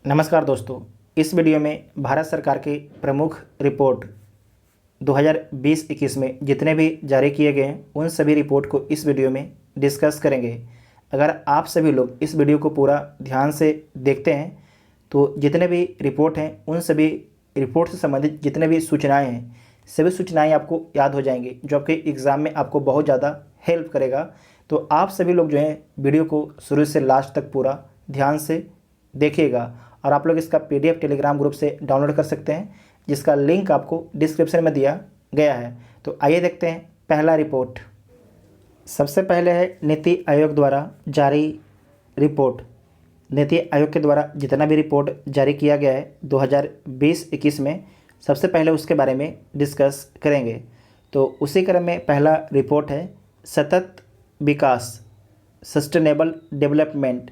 नमस्कार दोस्तों, इस वीडियो में भारत सरकार की प्रमुख रिपोर्ट 2020-21 में जितने भी जारी किए गए हैं उन सभी रिपोर्ट को इस वीडियो में डिस्कस करेंगे। अगर आप सभी लोग इस वीडियो को पूरा ध्यान से देखते हैं तो जितने भी रिपोर्ट हैं उन सभी रिपोर्ट से संबंधित जितने भी सूचनाएं हैं सभी सूचनाएं आपको याद हो जाएंगी, जो आपके एग्ज़ाम में आपको बहुत ज़्यादा हेल्प करेगा। तो आप सभी लोग जो हैं वीडियो को शुरू से लास्ट तक पूरा ध्यान से देखिएगा और आप लोग इसका PDF टेलीग्राम ग्रुप से डाउनलोड कर सकते हैं, जिसका लिंक आपको डिस्क्रिप्शन में दिया गया है। तो आइए देखते हैं पहला रिपोर्ट। सबसे पहले है नीति आयोग द्वारा जारी रिपोर्ट। नीति आयोग के द्वारा जितना भी रिपोर्ट जारी किया गया है 2020-21 में, सबसे पहले उसके बारे में डिस्कस करेंगे। तो उसी क्रम में पहला रिपोर्ट है सतत विकास, सस्टेनेबल डेवलपमेंट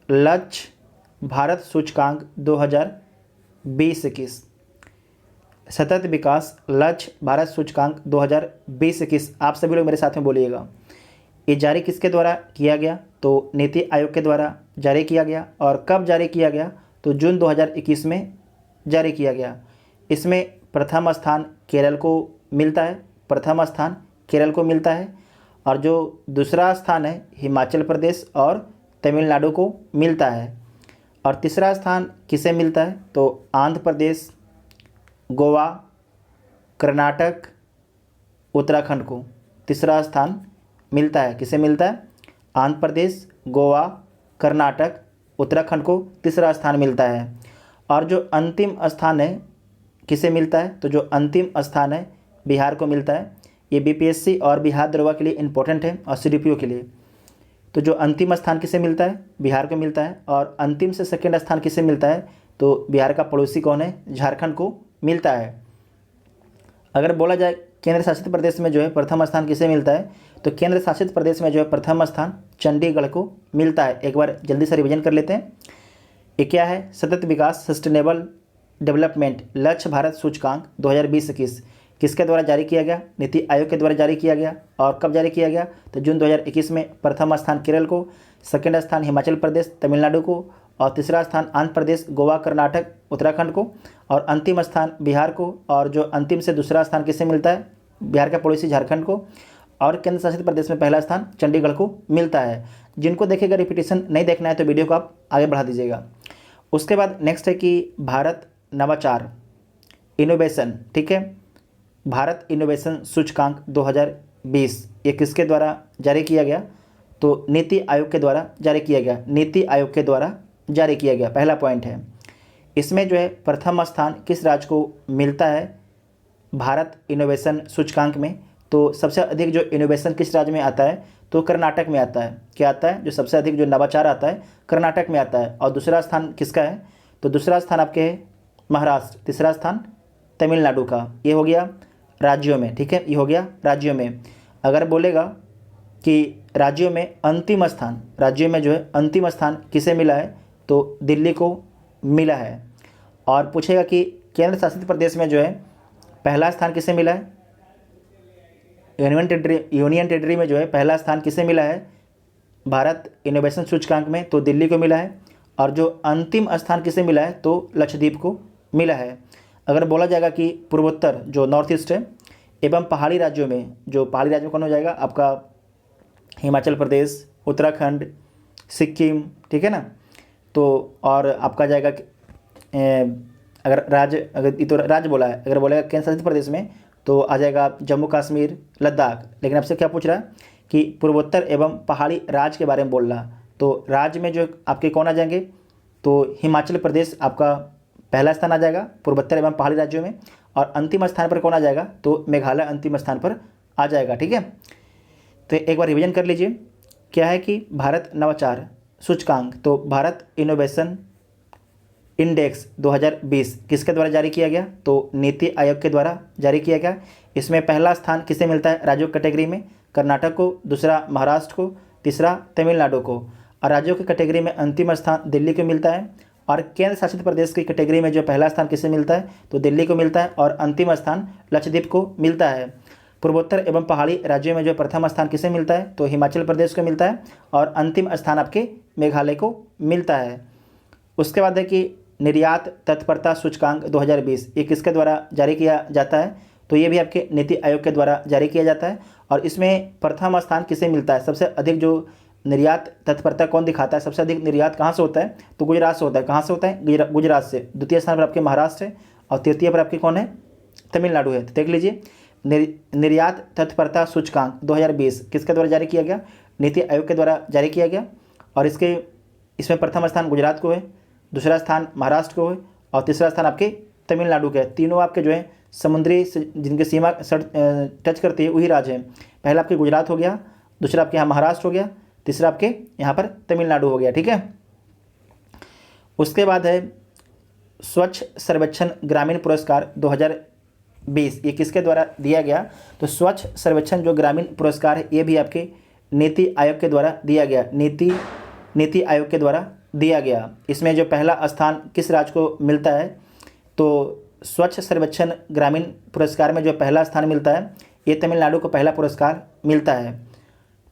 लक्ष्य भारत सूचकांक 2020-21। सतत विकास लक्ष्य भारत सूचकांक 2020-21। आप सभी लोग मेरे साथ में बोलिएगा। ये जारी किसके द्वारा किया गया? तो नीति आयोग के द्वारा जारी किया गया। और कब जारी किया गया? तो जून 2021 में जारी किया गया। इसमें प्रथम स्थान केरल को मिलता है, प्रथम स्थान केरल को मिलता है, और जो दूसरा स्थान है हिमाचल प्रदेश और तमिलनाडु को मिलता है। और तीसरा स्थान किसे मिलता है? तो आंध्र प्रदेश, गोवा, कर्नाटक, उत्तराखंड को तीसरा स्थान मिलता है। किसे मिलता है? आंध्र प्रदेश, गोवा, कर्नाटक, उत्तराखंड को तीसरा स्थान मिलता है। और जो अंतिम स्थान है किसे मिलता है? तो जो अंतिम स्थान है बिहार को मिलता है। ये BPSC और बिहार दरोगा के लिए इम्पोर्टेंट है और CDPO के लिए। तो जो अंतिम स्थान किसे मिलता है? बिहार को मिलता है। और अंतिम से सेकंड स्थान किसे मिलता है? तो बिहार का पड़ोसी कौन है? झारखंड को मिलता है। अगर बोला जाए केंद्र शासित प्रदेश में जो है प्रथम स्थान किसे मिलता है? तो केंद्र शासित प्रदेश में जो है प्रथम स्थान चंडीगढ़ को मिलता है। एक बार जल्दी से रिवीजन कर लेते हैं। ये क्या है? सतत विकास, सस्टेनेबल डेवलपमेंट लक्ष्य भारत सूचकांक 2020-21 किसके द्वारा जारी किया गया? नीति आयोग के द्वारा जारी किया गया। और कब जारी किया गया? तो जून 2021 में। प्रथम स्थान केरल को, सेकंड स्थान हिमाचल प्रदेश, तमिलनाडु को, और तीसरा स्थान आंध्र प्रदेश, गोवा, कर्नाटक, उत्तराखंड को, और अंतिम स्थान बिहार को। और जो अंतिम से दूसरा स्थान किसे मिलता है? बिहार का पड़ोसी झारखंड को। और केंद्र शासित प्रदेश में पहला स्थान चंडीगढ़ को मिलता है। जिनको देखेगा रिपीटेशन नहीं देखना है तो वीडियो को आप आगे बढ़ा दीजिएगा। उसके बाद नेक्स्ट है कि भारत नवाचार, इनोवेशन, ठीक है, भारत इनोवेशन सूचकांक 2020 ये किसके द्वारा जारी किया गया? तो नीति आयोग के द्वारा जारी किया गया। नीति आयोग के द्वारा जारी किया गया, पहला पॉइंट है। इसमें जो है प्रथम स्थान किस राज्य को मिलता है भारत इनोवेशन सूचकांक में? तो सबसे अधिक जो इनोवेशन किस राज्य में आता है? तो कर्नाटक में आता है। क्या आता है? जो सबसे अधिक जो नवाचार आता है कर्नाटक में आता है। और दूसरा स्थान किसका है? तो दूसरा स्थान आपके है महाराष्ट्र, तीसरा स्थान तमिलनाडु का। ये हो गया राज्यों में, ठीक है, ये हो गया राज्यों में। अगर बोलेगा कि राज्यों में अंतिम स्थान, राज्यों में जो है अंतिम स्थान किसे मिला है? तो दिल्ली को मिला है। और पूछेगा कि केंद्र शासित प्रदेश में जो है पहला स्थान किसे मिला है? यूनियन टेरिटरी में जो है पहला स्थान किसे मिला है भारत इनोवेशन सूचकांक में? तो दिल्ली को मिला है। और जो अंतिम स्थान किसे मिला है? तो लक्षद्वीप को मिला है। अगर बोला जाएगा कि पूर्वोत्तर जो नॉर्थ ईस्ट है एवं पहाड़ी राज्यों में, जो पहाड़ी राज्य में कौन हो जाएगा? आपका हिमाचल प्रदेश, उत्तराखंड, सिक्किम, ठीक है ना। तो और आपका जाएगा अगर ये तो राज्य बोला है, अगर बोलेगा केंद्र शासित प्रदेश में तो आ जाएगा जम्मू कश्मीर, लद्दाख। लेकिन आपसे क्या पूछ रहा है कि पूर्वोत्तर एवं पहाड़ी राज्य के बारे में बोल रहा। तो राज्य में जो आपके कौन आ जाएंगे? तो हिमाचल प्रदेश आपका पहला स्थान आ जाएगा पूर्वोत्तर एवं पहाड़ी राज्यों में। और अंतिम स्थान पर कौन आ जाएगा? तो मेघालय अंतिम स्थान पर आ जाएगा, ठीक है। तो एक बार रिवीजन कर लीजिए। क्या है कि भारत नवाचार सूचकांक, तो भारत इनोवेशन इंडेक्स 2020 किसके द्वारा जारी किया गया? तो नीति आयोग के द्वारा जारी किया गया। इसमें पहला स्थान किसे मिलता है राज्यों की कैटेगरी में? कर्नाटक को, दूसरा महाराष्ट्र को, तीसरा तमिलनाडु को। और राज्यों की कैटेगरी में अंतिम स्थान दिल्ली को मिलता है। और केंद्र शासित प्रदेश की कैटेगरी में जो पहला स्थान किसे मिलता है? तो दिल्ली को मिलता है। और अंतिम स्थान लक्षद्वीप को मिलता है। पूर्वोत्तर एवं पहाड़ी राज्यों में जो प्रथम स्थान किसे मिलता है? तो हिमाचल प्रदेश को मिलता है। और अंतिम स्थान आपके मेघालय को मिलता है। उसके बाद है कि निर्यात तत्परता सूचकांक 2020, ये किसके द्वारा जारी किया जाता है? तो ये भी आपके नीति आयोग के द्वारा जारी किया जाता है। और इसमें प्रथम स्थान किसे मिलता है? सबसे अधिक जो निर्यात तत्परता कौन दिखाता है? सबसे अधिक निर्यात कहाँ से होता है? तो गुजरात से होता है। कहाँ से होता है? गुजरात से। द्वितीय स्थान पर आपके महाराष्ट्र है और तृतीय पर आपके कौन है? तमिलनाडु है। तो देख लीजिए, निर्यात तत्परता सूचकांक 2020 किसके द्वारा जारी किया गया? नीति आयोग के द्वारा जारी किया गया। और इसमें प्रथम स्थान गुजरात को है, दूसरा स्थान महाराष्ट्र को है और तीसरा स्थान आपके तमिलनाडु का है। तीनों आपके जो है समुद्री से जिनकी सीमा टच करती है वही राज्य है। पहला आपके गुजरात हो गया, दूसरा आपके यहाँ महाराष्ट्र हो गया, तीसरा आपके यहाँ पर तमिलनाडु हो गया। ठीक है। उसके बाद है स्वच्छ सर्वेक्षण ग्रामीण पुरस्कार 2020, ये किसके द्वारा दिया गया? तो स्वच्छ सर्वेक्षण जो ग्रामीण पुरस्कार है ये भी आपके नीति आयोग के द्वारा दिया गया। नीति आयोग के द्वारा दिया गया। इसमें जो पहला स्थान किस राज्य को मिलता है? तो स्वच्छ सर्वेक्षण ग्रामीण पुरस्कार में जो पहला स्थान मिलता है ये तमिलनाडु को पहला पुरस्कार मिलता है।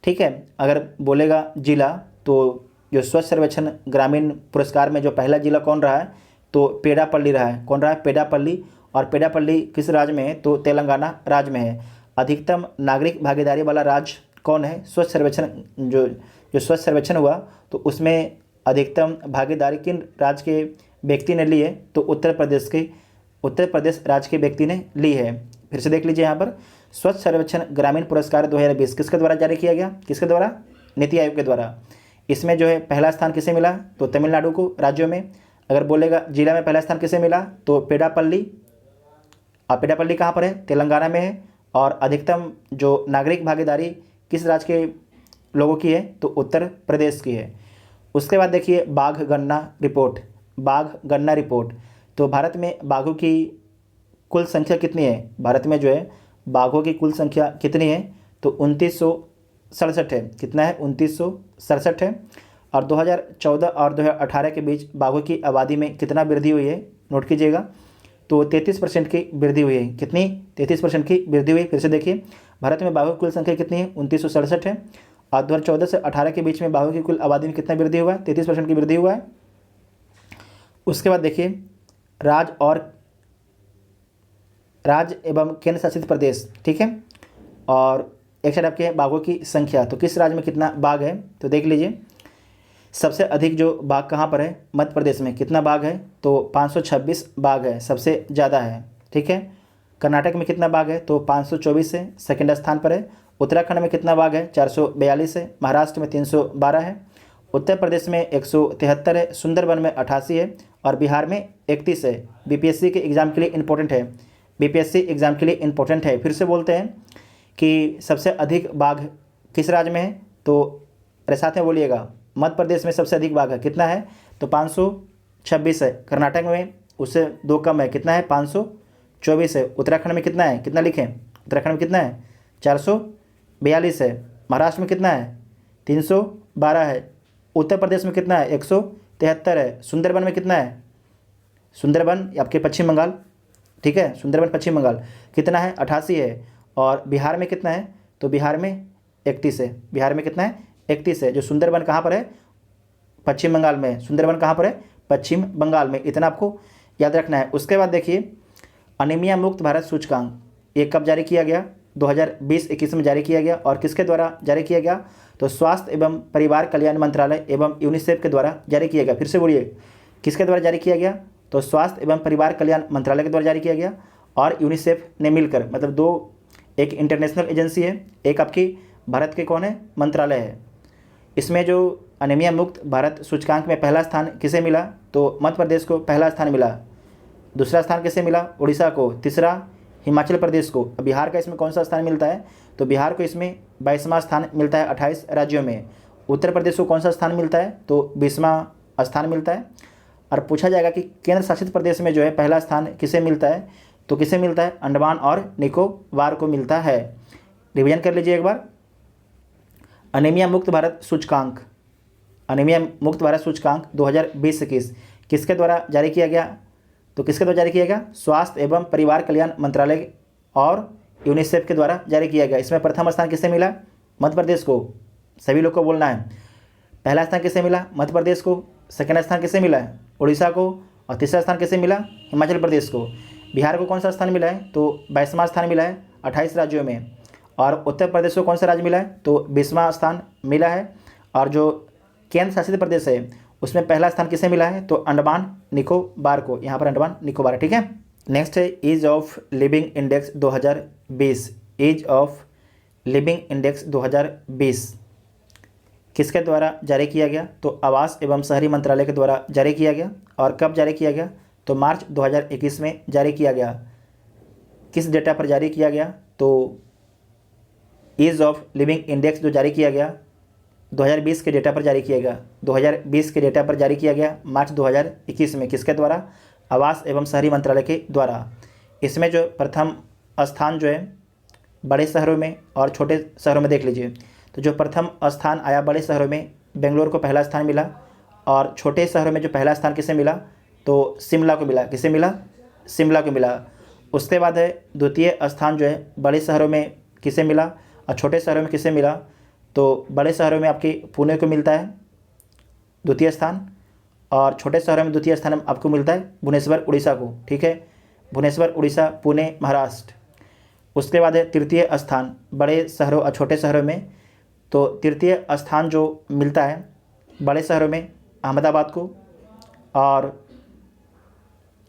ठीक है। अगर बोलेगा जिला, तो जो स्वच्छ सर्वेक्षण ग्रामीण पुरस्कार में जो पहला जिला कौन रहा है? तो पेडापल्ली रहा है। कौन रहा है? पेडापल्ली। और पेडापल्ली किस राज्य में है? तो तेलंगाना राज्य में है। अधिकतम नागरिक भागीदारी वाला राज्य कौन है? स्वच्छ सर्वेक्षण जो स्वच्छ सर्वेक्षण हुआ तो उसमें अधिकतम भागीदारी किन राज्य के व्यक्ति ने ली है? तो उत्तर प्रदेश राज्य के व्यक्ति ने ली है। फिर से देख लीजिए यहाँ पर, स्वच्छ सर्वेक्षण ग्रामीण पुरस्कार 2020 किसके द्वारा जारी किया गया? किसके द्वारा? नीति आयोग के द्वारा। इसमें जो है पहला स्थान किसे मिला? तो तमिलनाडु को राज्यों में। अगर बोलेगा जिला में पहला स्थान किसे मिला? तो पेडापल्ली। और पेडापल्ली कहाँ पर है? तेलंगाना में है। और अधिकतम जो नागरिक भागीदारी किस राज्य के लोगों की है? तो उत्तर प्रदेश की है। उसके बाद देखिए बाघ गणना रिपोर्ट। तो भारत में बाघों की कुल संख्या कितनी है? भारत में जो है बाघों की कुल संख्या कितनी है? तो 2967 है। कितना है? 2967 है। और 2014 और 2018 के बीच बाघों की आबादी में कितना वृद्धि हुई है? नोट कीजिएगा। तो 33% की वृद्धि हुई है। कितनी? 33% की वृद्धि हुई। फिर से देखिए, भारत में बाघों की कुल संख्या कितनी है? 2967 है। और 2014 से 18 के बीच में बाघों की कुल आबादी में कितना वृद्धि हुआ है? 33% की वृद्धि हुआ है। उसके बाद देखिए राज्य एवं केंद्र शासित प्रदेश। ठीक है। और एक साइड आपके बाघों की संख्या, तो किस राज्य में कितना बाघ है? तो देख लीजिए, सबसे अधिक जो बाघ कहाँ पर है? मध्य प्रदेश में। कितना बाघ है? तो 526 बाघ है, सबसे ज़्यादा है। ठीक है। कर्नाटक में कितना बाघ है? तो 524 है, सेकंड स्थान पर है। उत्तराखंड में कितना बाघ है? 442 है। महाराष्ट्र में 312 है। उत्तर प्रदेश में 173 है। सुंदरबन में 88 है। और बिहार में 31 है। बीपीएससी के एग्ज़ाम के लिए इंपॉर्टेंट है। फिर से बोलते हैं कि सबसे अधिक बाघ किस राज्य में है? तो मेरे साथ में बोलिएगा, मध्य प्रदेश में सबसे अधिक बाघ है। कितना है? तो 526 है। कर्नाटक में उससे 2 कम है। कितना है? 524 है। उत्तराखंड में कितना है? कितना लिखें? उत्तराखंड में कितना है? 442 है। महाराष्ट्र में कितना है? 312 है। उत्तर प्रदेश में कितना है? 173 है। सुंदरबन में कितना है? सुंदरबन आपके पश्चिम बंगाल। ठीक है। सुंदरबन पश्चिम बंगाल कितना है? 88 है। और बिहार में कितना है? तो बिहार में 31 है। बिहार में कितना है? 31 है। जो सुंदरबन कहाँ पर है? पश्चिम बंगाल में। सुंदरबन कहाँ पर है? पश्चिम बंगाल में। इतना आपको याद रखना है। उसके बाद देखिए अनीमिया मुक्त भारत सूचकांक, ये कब जारी किया गया? 2020-21 में जारी किया गया। और किसके द्वारा जारी किया गया? तो स्वास्थ्य एवं परिवार कल्याण मंत्रालय एवं यूनिसेफ के द्वारा जारी किया गया। फिर से बोलिए, किसके द्वारा जारी किया गया? तो स्वास्थ्य एवं परिवार कल्याण मंत्रालय के द्वारा जारी किया गया और यूनिसेफ ने मिलकर, मतलब दो, एक इंटरनेशनल एजेंसी है, एक आपकी भारत के कौन है? मंत्रालय है। इसमें जो अनीमिया मुक्त भारत सूचकांक में पहला स्थान किसे मिला? तो मध्य प्रदेश को पहला स्थान मिला। दूसरा स्थान किसे मिला? उड़ीसा को। तीसरा हिमाचल प्रदेश को। बिहार का इसमें कौन सा स्थान मिलता है? तो बिहार को इसमें 22वां स्थान मिलता है 28 राज्यों में। उत्तर प्रदेश को कौन सा स्थान मिलता है? तो 20वां स्थान मिलता है। और पूछा जाएगा कि केंद्र शासित प्रदेश में जो है पहला स्थान किसे मिलता है? तो किसे मिलता है? अंडमान और निकोबार को मिलता है। रिवीजन कर लीजिए एक बार। अनीमिया मुक्त भारत सूचकांक 2020-21 किसके द्वारा जारी किया गया? तो किसके द्वारा जारी किया गया? स्वास्थ्य एवं परिवार कल्याण मंत्रालय और यूनिसेफ के द्वारा जारी किया गया। इसमें प्रथम स्थान किसे मिला? मध्य प्रदेश को। सभी लोग को बोलना है। पहला स्थान किसे मिला? मध्य प्रदेश को। सेकेंड स्थान किसे मिला है? उड़ीसा को, और तीसरा स्थान किसे मिला, हिमाचल प्रदेश को। बिहार को कौन सा स्थान मिला है, तो 22वां स्थान मिला है 28 राज्यों में। और उत्तर प्रदेश को कौन सा राज्य मिला है, तो 20वां स्थान मिला है। और जो केंद्र शासित प्रदेश है उसमें पहला स्थान किसे मिला है, तो अंडमान निकोबार को, यहाँ पर अंडमान निकोबार है, ठीक है। नेक्स्ट है ease of living index 2020। Ease of living index 2020 किसके द्वारा जारी किया गया, तो आवास एवं शहरी मंत्रालय के द्वारा जारी किया गया। और कब जारी किया गया, तो मार्च 2021 में जारी किया गया। किस डेटा पर जारी किया गया, तो ईज ऑफ लिविंग इंडेक्स जो जारी किया गया 2020 के डेटा पर जारी किया गया। 2020 के डेटा पर जारी किया गया मार्च 2021 में। किसके द्वारा, आवास एवं शहरी मंत्रालय के द्वारा। इसमें जो प्रथम स्थान जो है बड़े शहरों में और छोटे शहरों में देख लीजिए। तो जो प्रथम स्थान आया बड़े शहरों में, बेंगलोर को पहला स्थान मिला। और छोटे शहरों में जो पहला स्थान किसे मिला, तो शिमला को मिला। किसे मिला, शिमला को मिला। उसके बाद है द्वितीय स्थान जो है बड़े शहरों में किसे मिला और छोटे शहरों में किसे मिला, तो बड़े शहरों में आपके पुणे को मिलता है द्वितीय स्थान, और छोटे शहरों में द्वितीय स्थान आपको मिलता है भुवनेश्वर उड़ीसा को, ठीक है। भुवनेश्वर उड़ीसा, पुणे महाराष्ट्र। उसके बाद है तृतीय स्थान बड़े शहरों और छोटे शहरों में। तो तृतीय स्थान जो मिलता है बड़े शहरों में अहमदाबाद को, और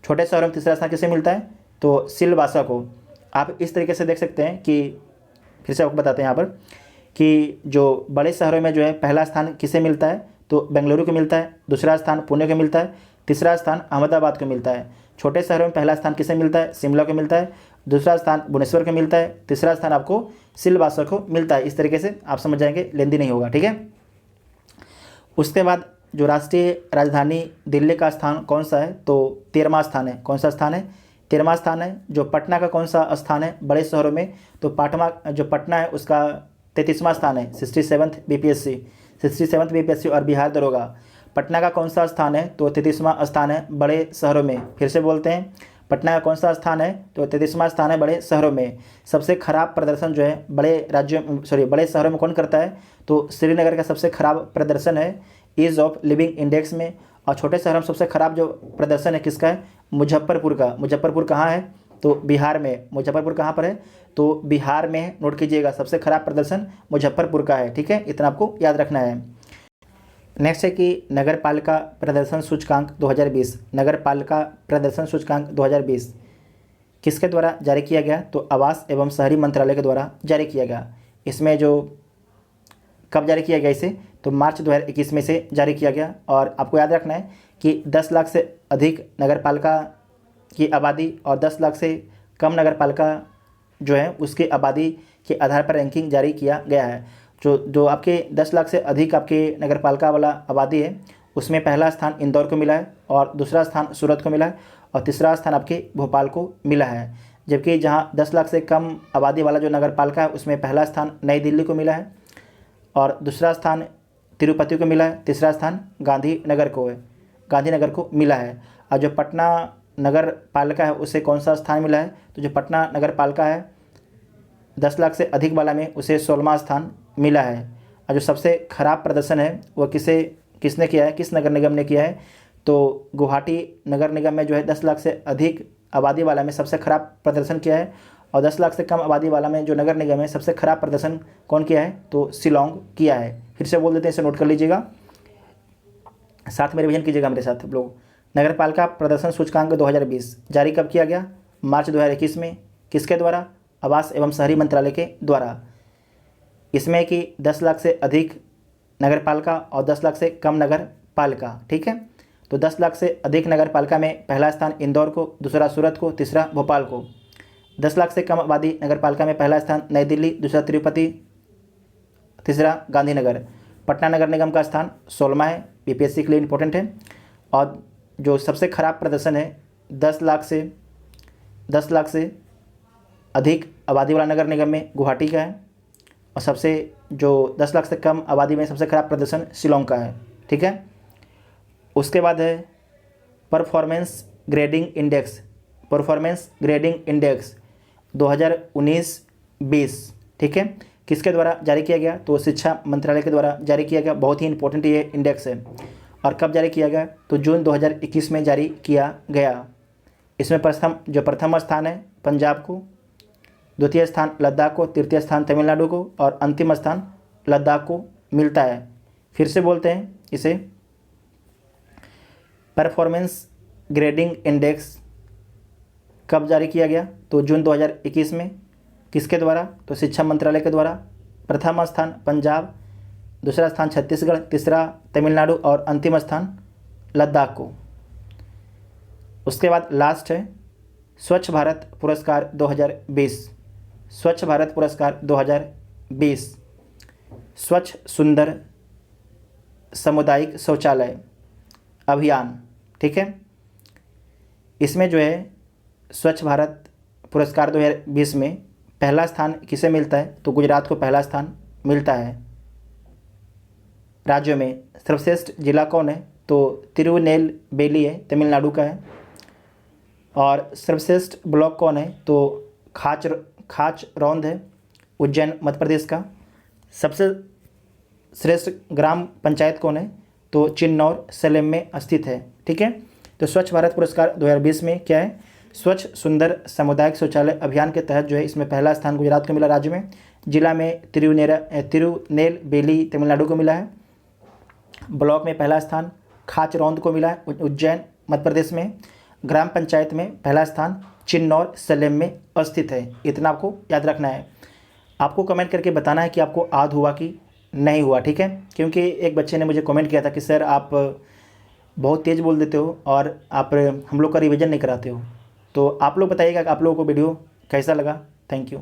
छोटे शहरों में तीसरा स्थान किसे मिलता है, तो सिलवासा को। आप इस तरीके से देख सकते हैं कि फिर से आपको बताते हैं यहाँ पर कि जो बड़े शहरों में जो है पहला स्थान किसे मिलता है, तो बेंगलुरु को मिलता है। दूसरा स्थान पुणे को मिलता है। तीसरा स्थान अहमदाबाद को मिलता है। छोटे शहरों में पहला स्थान किसे मिलता है, शिमला को मिलता है। दूसरा स्थान भुवनेश्वर को मिलता है। तीसरा स्थान आपको सिलवासा को मिलता है। इस तरीके से आप समझ जाएंगे, लेंदी नहीं होगा, ठीक है। उसके बाद जो राष्ट्रीय राजधानी दिल्ली का स्थान कौन सा है, तो 13वां स्थान है। कौन सा स्थान है, 13वां स्थान है। जो पटना का कौन सा स्थान है बड़े शहरों में, तो जो पटना है उसका 33वां स्थान है। 67th BPSC, 67th BPSC और बिहार दरोगा। पटना का कौन सा स्थान है, तो 33वां स्थान है बड़े शहरों में। फिर से बोलते हैं, पटना का कौन सा स्थान है, तो 33वां स्थान है बड़े शहरों में। सबसे खराब प्रदर्शन जो है बड़े शहरों में कौन करता है, तो श्रीनगर का सबसे खराब प्रदर्शन है ईज ऑफ लिविंग इंडेक्स में। और छोटे शहरों में सबसे खराब जो प्रदर्शन है किसका है, मुजफ्फरपुर का। मुजफ्फरपुर कहाँ है, तो बिहार में। मुजफ्फरपुर कहाँ पर है, तो बिहार में। नोट कीजिएगा, सबसे खराब प्रदर्शन मुजफ्फरपुर का है, ठीक है। इतना आपको याद रखना है। नेक्स्ट है कि नगर पालिका प्रदर्शन सूचकांक 2020। नगर पालिका प्रदर्शन सूचकांक 2020 किसके द्वारा जारी किया गया, तो आवास एवं शहरी मंत्रालय के द्वारा जारी किया गया। इसमें जो कब जारी किया गया इसे, तो मार्च 2021 में से जारी किया गया। और आपको याद रखना है कि 10 लाख से अधिक नगर पालिका की आबादी और 10 लाख से कम नगर पालिका जो है उसकी आबादी के आधार पर रैंकिंग जारी किया गया है। जो आपके 10 लाख से अधिक आपके नगर पालिका वाला आबादी है उसमें पहला स्थान इंदौर को मिला है, और दूसरा स्थान सूरत को मिला है, और तीसरा स्थान आपके भोपाल को मिला है। जबकि जहां 10 लाख से कम आबादी वाला जो नगर पालिका है उसमें पहला स्थान नई दिल्ली को मिला है, और दूसरा स्थान तिरुपति को मिला है, तीसरा स्थान गांधीनगर को मिला है। और जो पटना नगर पालिका है उसे कौन सा स्थान मिला है, तो जो पटना नगर पालिका है 10 लाख से अधिक वाला में उसे 16वां स्थान मिला है। और जो सबसे खराब प्रदर्शन है वो किसने किया है, किस नगर निगम ने किया है, तो गुवाहाटी नगर निगम में जो है 10 लाख से अधिक आबादी वाला में सबसे खराब प्रदर्शन किया है। और 10 लाख से कम आबादी वाला में जो नगर निगम है सबसे खराब प्रदर्शन कौन किया है, तो शिलोंग किया है। फिर से बोल देते हैं, इसे नोट कर लीजिएगा, साथ में रिवीजन कीजिएगा मेरे साथ आप लोग। नगर पालिका प्रदर्शन सूचकांक 2020 जारी कब किया गया, मार्च 2021 में। किसके द्वारा, आवास एवं शहरी मंत्रालय के द्वारा। इसमें कि 10 लाख से अधिक नगर पालिका और 10 लाख से कम नगर पालिका, ठीक है। तो 10 लाख से अधिक नगर पालिका में पहला स्थान इंदौर को, दूसरा सूरत को, तीसरा भोपाल को। 10 लाख से कम आबादी नगर पालिका में पहला स्थान नई दिल्ली, दूसरा तिरुपति, तीसरा गांधीनगर। पटना नगर निगम का स्थान 16वां है, बीपीएससी के लिए इंपॉर्टेंट है। और जो सबसे खराब प्रदर्शन है 10 लाख से अधिक आबादी वाला नगर निगम में गुवाहाटी का है, और सबसे जो 10 लाख से कम आबादी में सबसे खराब प्रदर्शन शिलोंग का है, ठीक है। उसके बाद है परफॉर्मेंस ग्रेडिंग इंडेक्स 2019-20, ठीक है। किसके द्वारा जारी किया गया, तो शिक्षा मंत्रालय के द्वारा जारी किया गया। बहुत ही इंपॉर्टेंट ये इंडेक्स है। और कब जारी किया गया, तो जून 2021 में जारी किया गया। इसमें प्रथम स्थान है पंजाब को, द्वितीय स्थान लद्दाख को, तृतीय स्थान तमिलनाडु को और अंतिम स्थान लद्दाख को मिलता है। फिर से बोलते हैं इसे, परफॉर्मेंस ग्रेडिंग इंडेक्स कब जारी किया गया, तो जून 2021 में। किसके द्वारा, तो शिक्षा मंत्रालय के द्वारा। प्रथम स्थान पंजाब, दूसरा स्थान छत्तीसगढ़, तीसरा तमिलनाडु और अंतिम स्थान लद्दाख को। उसके बाद लास्ट है स्वच्छ भारत पुरस्कार 2020। स्वच्छ भारत पुरस्कार 2020 स्वच्छ सुंदर सामुदायिक शौचालय अभियान, ठीक है। इसमें जो है स्वच्छ भारत पुरस्कार 2020 में पहला स्थान किसे मिलता है, तो गुजरात को पहला स्थान मिलता है। राज्यों में सर्वश्रेष्ठ जिला कौन है, तो तिरुनेलवेली है, तमिलनाडु का है। और सर्वश्रेष्ठ ब्लॉक कौन है, तो खाचरौंद है, उज्जैन मध्य प्रदेश का। सबसे श्रेष्ठ ग्राम पंचायत कौन है, तो चिन्नौर सलेम में स्थित है, ठीक है। तो स्वच्छ भारत पुरस्कार 2020 में क्या है, स्वच्छ सुंदर सामुदायिक शौचालय अभियान के तहत जो है इसमें पहला स्थान गुजरात को मिला राज्य में। जिला में तिरुनेलवेली तमिलनाडु को मिला है। ब्लॉक में पहला स्थान खाचरौंद को मिला है, उज्जैन मध्य प्रदेश में। ग्राम पंचायत में पहला स्थान चिन्नौर सलेम में स्थित है। इतना आपको याद रखना है। आपको कमेंट करके बताना है कि आपको याद हुआ कि नहीं हुआ, ठीक है। क्योंकि एक बच्चे ने मुझे कमेंट किया था कि सर आप बहुत तेज़ बोल देते हो और आप हम लोग का रिवीजन नहीं कराते हो। तो आप लोग बताइएगा कि आप लोगों को वीडियो कैसा लगा। Thank you.